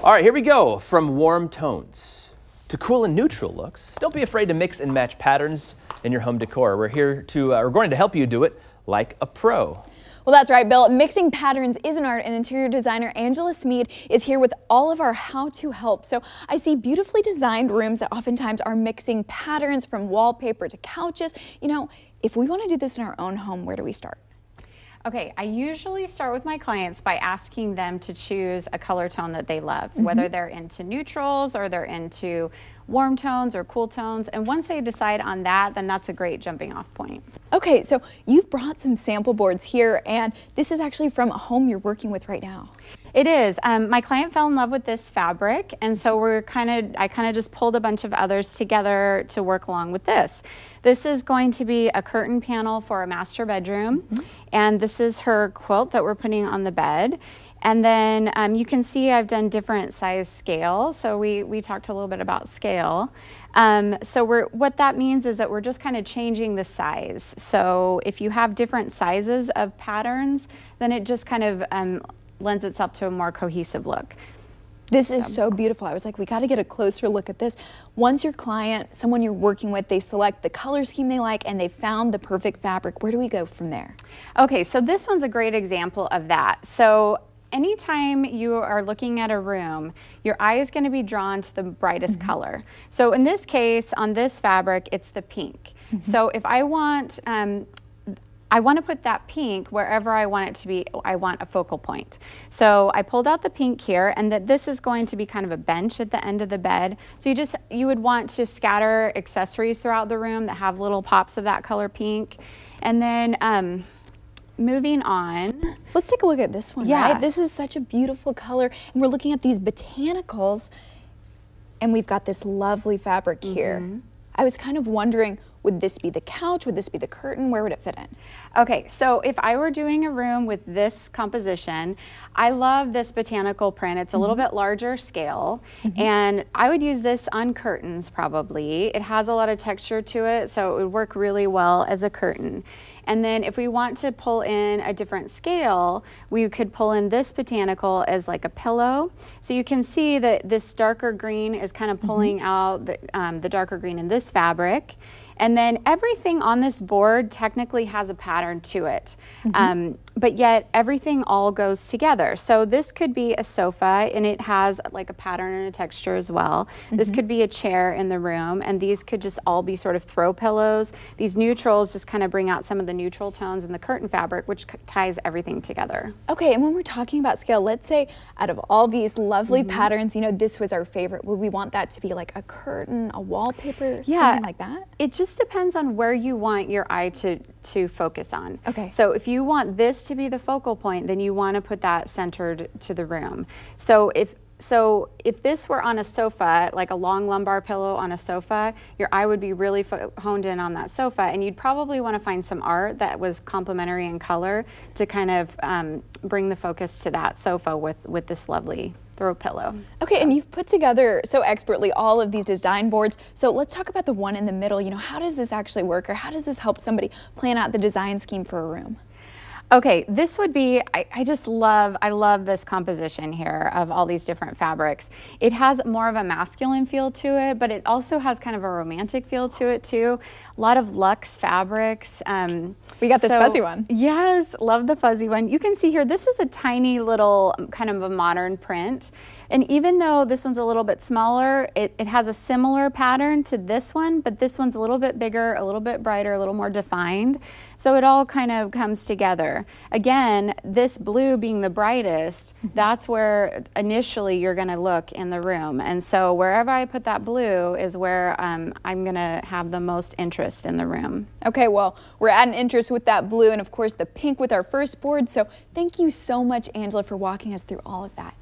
All right, here we go. From warm tones to cool and neutral looks, don't be afraid to mix and match patterns in your home decor. We're going to help you do it like a pro. Well, that's right, Bill. Mixing patterns is an art, and interior designer Angela Smeed is here with all of our how-to help. So I see beautifully designed rooms that oftentimes are mixing patterns from wallpaper to couches. You know, if we want to do this in our own home, where do we start? Okay, I usually start with my clients by asking them to choose a color tone that they love, whether they're into neutrals or they're into warm tones or cool tones. And once they decide on that, then that's a great jumping off point. Okay, so you've brought some sample boards here, and this is actually from a home you're working with right now. It is. My client fell in love with this fabric, and so I kind of just pulled a bunch of others together to work along with this. This is going to be a curtain panel for a master bedroom, and this is her quilt that we're putting on the bed. And then you can see I've done different size scale. So we talked a little bit about scale. So what that means is that we're just kind of changing the size. So if you have different sizes of patterns, then it just kind of lends itself to a more cohesive look. This is so beautiful. I was like, we got to get a closer look at this. Once your client, someone you're working with, they select the color scheme they like and they found the perfect fabric, where do we go from there? Okay, so this one's a great example of that. So anytime you are looking at a room, your eye is going to be drawn to the brightest color. So in this case, on this fabric, it's the pink. So if I want to put that pink wherever I want it to be. I want a focal point. So I pulled out the pink here, and that this is going to be kind of a bench at the end of the bed. So you would want to scatter accessories throughout the room that have little pops of that color pink. And then moving on. Let's take a look at this one, right? This is such a beautiful color, and we're looking at these botanicals, and we've got this lovely fabric here. I was kind of wondering, would this be the couch? Would this be the curtain? Where would it fit in? Okay, so if I were doing a room with this composition, I love this botanical print. It's a little bit larger scale, and I would use this on curtains probably. It has a lot of texture to it, so it would work really well as a curtain. And then if we want to pull in a different scale, we could pull in this botanical as like a pillow. So you can see that this darker green is kind of pulling out the darker green in this fabric. And then everything on this board technically has a pattern to it, but yet everything all goes together. So this could be a sofa, and it has like a pattern and a texture as well. This could be a chair in the room, and these could just all be sort of throw pillows. These neutrals just kind of bring out some of the neutral tones in the curtain fabric, which ties everything together. Okay, and when we're talking about scale, let's say out of all these lovely patterns, you know, this was our favorite. Would we want that to be like a curtain, a wallpaper, something like that? It just depends on where you want your eye to focus on. Okay. So if you want this to be the focal point, then you want to put that centered to the room. So if this were on a sofa, like a long lumbar pillow on a sofa, your eye would be really honed in on that sofa, and you'd probably want to find some art that was complementary in color to kind of bring the focus to that sofa with this lovely throw pillow. Okay, and you've put together so expertly all of these design boards. So let's talk about the one in the middle. You know, how does this actually work, or how does this help somebody plan out the design scheme for a room? Okay, this would be, I love this composition here of all these different fabrics. It has more of a masculine feel to it, but it also has kind of a romantic feel to it too. A lot of luxe fabrics. We got this fuzzy one. Yes, love the fuzzy one. You can see here, this is a tiny little kind of a modern print. And even though this one's a little bit smaller, it has a similar pattern to this one, but this one's a little bit bigger, a little bit brighter, a little more defined. So it all kind of comes together. Again, this blue being the brightest, that's where initially you're gonna look in the room. And so wherever I put that blue is where I'm gonna have the most interest in the room. Okay, well, we're adding interest with that blue and of course the pink with our first board. So thank you so much, Angela, for walking us through all of that.